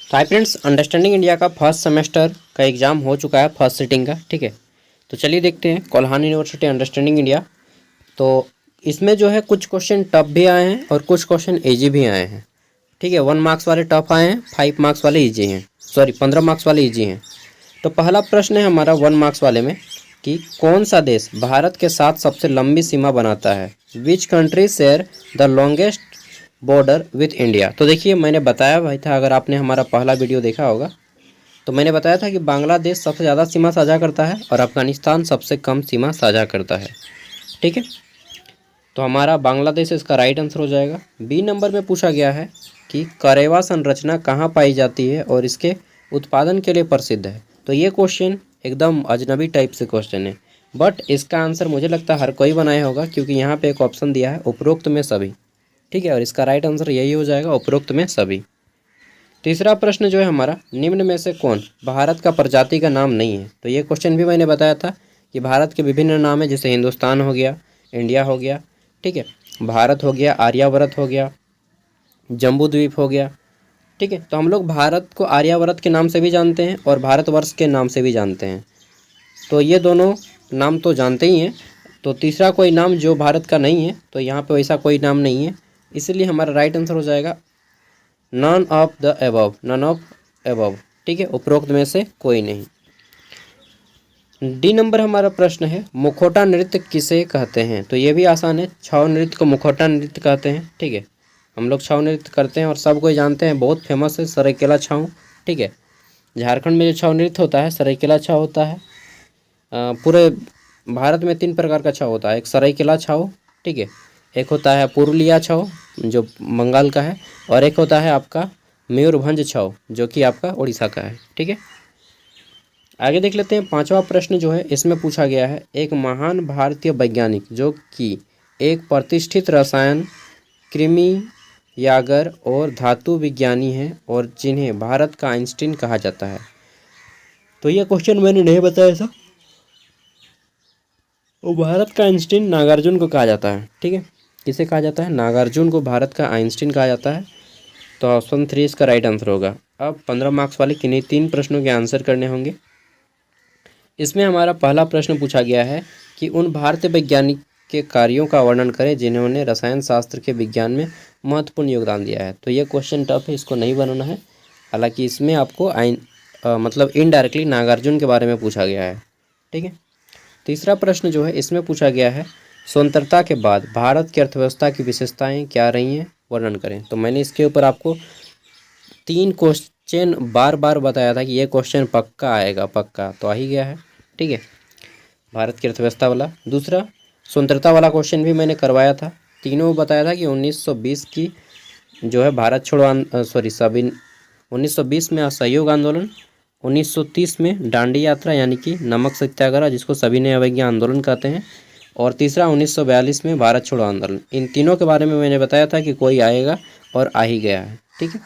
तो hi friends, understanding India का first semester का एग्ज़ाम हो चुका है, फर्स्ट सिटिंग का। ठीक है, तो चलिए देखते हैं कोल्हान यूनिवर्सिटी अंडरस्टैंडिंग इंडिया। तो इसमें जो है कुछ क्वेश्चन टफ भी आए हैं और कुछ क्वेश्चन इजी भी आए हैं। ठीक है, 1 मार्क्स वाले टफ आए हैं, 5 मार्क्स वाले इजी हैं, सॉरी 15 मार्क्स वाले इजी हैं। तो पहला प्रश्न है हमारा 1 मार्क्स वाले में कि कौन सा देश भारत के साथ सबसे लंबी सीमा बनाता है। Which country share the longest border with India. तो देखिए, मैंने बताया भाई था, अगर आपने हमारा पहला वीडियो देखा होगा तो मैंने बताया था कि बांग्लादेश सबसे ज़्यादा सीमा साझा करता है और अफगानिस्तान सबसे कम सीमा साझा करता है। ठीक है, तो हमारा बांग्लादेश इसका राइट आंसर हो जाएगा। बी नंबर में पूछा गया है कि करेवा संरचना कहाँ पाई जाती है और इसके उत्पादन के लिए प्रसिद्ध है। तो ये क्वेश्चन एकदम अजनबी टाइप से क्वेश्चन है, बट इसका आंसर मुझे लगता है हर कोई बनाया होगा, क्योंकि यहाँ पे एक ऑप्शन दिया है उपरोक्त में सभी। ठीक है, और इसका राइट आंसर यही हो जाएगा, उपरोक्त में सभी। तीसरा प्रश्न जो है हमारा, निम्न में से कौन भारत का प्रजाति का नाम नहीं है। तो ये क्वेश्चन भी मैंने बताया था कि भारत के विभिन्न नाम है, जैसे हिंदुस्तान हो गया, इंडिया हो गया, ठीक है, भारत हो गया, आर्यावर्त हो गया, जम्बू द्वीप हो गया। ठीक है, तो हम लोग भारत को आर्यावर्त के नाम से भी जानते हैं और भारतवर्ष के नाम से भी जानते हैं। तो ये दोनों नाम तो जानते ही हैं। तो तीसरा कोई नाम जो भारत का नहीं है, तो यहाँ पे वैसा कोई नाम नहीं है, इसलिए हमारा राइट आंसर हो जाएगा none of the above, none of above. ठीक है, उपरोक्त में से कोई नहीं। डी नंबर हमारा प्रश्न है, मुखौटा नृत्य किसे कहते हैं। तो ये भी आसान है, छऊ नृत्य को मुखौटा नृत्य कहते हैं। ठीक है, हम लोग छऊ नृत्य करते हैं और सब कोई जानते हैं, बहुत फेमस है सरायकेला छऊ। ठीक है, झारखंड में जो छऊ नृत्य होता है सरायकेला छऊ होता है। पूरे भारत में 3 प्रकार का छऊ होता है, एक सरायकेला छऊ, ठीक है, एक होता है पुरुलिया छऊ जो बंगाल का है, और एक होता है आपका मयूरभंज छऊ जो कि आपका उड़ीसा का है। ठीक है, आगे देख लेते हैं। पांचवा प्रश्न जो है इसमें पूछा गया है, एक महान भारतीय वैज्ञानिक जो कि एक प्रतिष्ठित रसायन, कृमि यागर और धातु विज्ञानी हैं और जिन्हें भारत का आइंस्टीन कहा जाता है। तो ये क्वेश्चन मैंने नहीं बताया था, वो भारत का आइंस्टीन नागार्जुन को कहा जाता है। ठीक है, किसे कहा जाता है, नागार्जुन को भारत का आइंस्टीन कहा जाता है। तो ऑप्शन 3 इसका राइट आंसर होगा। अब 15 मार्क्स वाले किन्हीं 3 प्रश्नों के आंसर करने होंगे। इसमें हमारा पहला प्रश्न पूछा गया है कि उन भारतीय वैज्ञानिक के कार्यों का वर्णन करें जिन्होंने रसायन शास्त्र के विज्ञान में महत्वपूर्ण योगदान दिया है। तो ये क्वेश्चन टफ है, इसको नहीं बनाना है। हालांकि इसमें आपको मतलब इनडायरेक्टली नागार्जुन के बारे में पूछा गया है। ठीक है, तीसरा प्रश्न जो है इसमें पूछा गया है, स्वतंत्रता के बाद भारत की अर्थव्यवस्था की विशेषताएं क्या रही हैं, वर्णन करें। तो मैंने इसके ऊपर आपको 3 क्वेश्चन बार बार बताया था कि ये क्वेश्चन पक्का आएगा, पक्का, तो आ ही गया है। ठीक है, भारत की अर्थव्यवस्था वाला। दूसरा स्वतंत्रता वाला क्वेश्चन भी मैंने करवाया था, तीनों बताया था कि 1920 की जो है भारत छोड़ो 1920 में असहयोग आंदोलन, 1930 में दांडी यात्रा यानी कि नमक सत्याग्रह जिसको सभी ने अवज्ञा आंदोलन कहते हैं, और तीसरा 1942 में भारत छोड़ो आंदोलन। इन तीनों के बारे में मैंने बताया था कि कोई आएगा और आ ही गया है। ठीक है,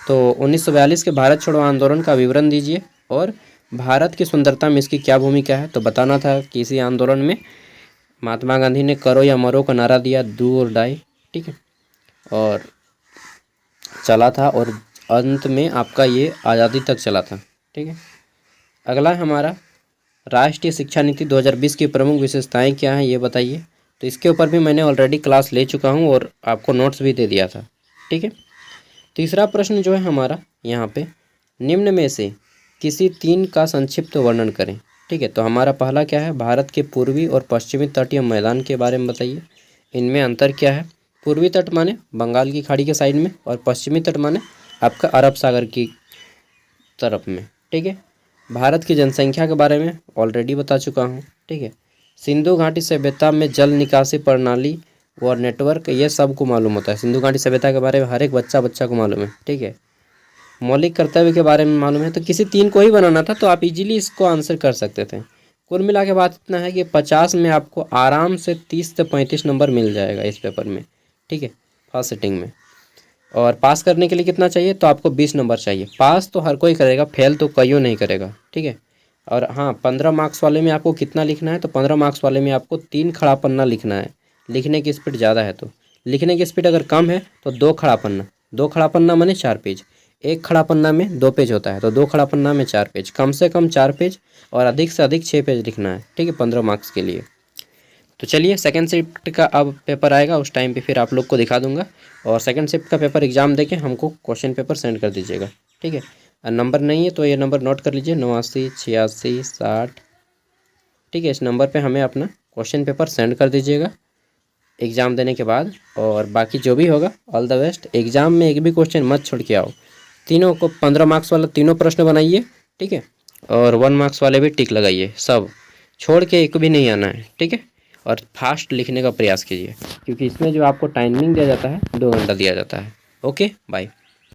तो 1942 के भारत छोड़ो आंदोलन का विवरण दीजिए और भारत की स्वतंत्रता में इसकी क्या भूमिका है। तो बताना था कि इसी आंदोलन में महात्मा गांधी ने करो या मरो का नारा दिया, डू और डाई। ठीक है, और चला था और अंत में आपका ये आज़ादी तक चला था। ठीक है, अगला है हमारा राष्ट्रीय शिक्षा नीति 2020 की प्रमुख विशेषताएं क्या हैं, ये बताइए। तो इसके ऊपर भी मैंने ऑलरेडी क्लास ले चुका हूँ और आपको नोट्स भी दे दिया था। ठीक है, तीसरा प्रश्न जो है हमारा यहाँ पे, निम्न में से किसी 3 का संक्षिप्त वर्णन करें। ठीक है, तो हमारा पहला क्या है, भारत के पूर्वी और पश्चिमी तटीय मैदान के बारे में बताइए, इनमें अंतर क्या है। पूर्वी तट माने बंगाल की खाड़ी के साइड में और पश्चिमी तट माने आपका अरब सागर की तरफ में। ठीक है, भारत की जनसंख्या के बारे में ऑलरेडी बता चुका हूँ। ठीक है, सिंधु घाटी सभ्यता में जल निकासी प्रणाली और नेटवर्क, ये सबको मालूम होता है। सिंधु घाटी सभ्यता के बारे में हर एक बच्चा को मालूम है। ठीक है, मौलिक कर्तव्य के बारे में मालूम है। तो किसी 3 को ही बनाना था, तो आप इजीली इसको आंसर कर सकते थे। कुल मिला के बात इतना है कि 50 में आपको आराम से 30 से 35 नंबर मिल जाएगा इस पेपर में। ठीक है, फर्स्ट सिटिंग में। और पास करने के लिए कितना चाहिए, तो आपको 20 नंबर चाहिए। पास तो हर कोई करेगा, फेल तो कईयों नहीं करेगा। ठीक है, और हाँ 15 मार्क्स वाले में आपको कितना लिखना है, तो 15 मार्क्स वाले में आपको 3 खड़ा पन्ना लिखना है। लिखने की स्पीड ज़्यादा है तो, लिखने की स्पीड अगर कम है तो 2 खड़ा पन्ना, 2 खड़ा पन्ना माने 4 पेज। एक खड़ा पन्ना में 2 पेज होता है, तो 2 खड़ा पन्ना में 4 पेज, कम से कम 4 पेज और अधिक से अधिक 6 पेज लिखना है, ठीक है, 15 मार्क्स के लिए। तो चलिए सेकंड शिफ्ट का अब पेपर आएगा, उस टाइम पे फिर आप लोग को दिखा दूंगा। और सेकंड शिफ्ट का पेपर एग्जाम देके हमको क्वेश्चन पेपर सेंड कर दीजिएगा, ठीक है। और नंबर नहीं है तो ये नंबर नोट कर लीजिए, 89 86 60, ठीक है। इस नंबर पे हमें अपना क्वेश्चन पेपर सेंड कर दीजिएगा एग्ज़ाम देने के बाद। और बाकी जो भी होगा ऑल द बेस्ट। एग्ज़ाम में एक भी क्वेश्चन मत छोड़ के आओ, तीनों को 15 मार्क्स वाला तीनों प्रश्न बनाइए, ठीक है। और 1 मार्क्स वाले भी टिक लगाइए, सब छोड़ के एक भी नहीं आना है, ठीक है। और फास्ट लिखने का प्रयास कीजिए, क्योंकि इसमें जो आपको टाइमिंग दिया जाता है 2 घंटा दिया जाता है। Okay bye.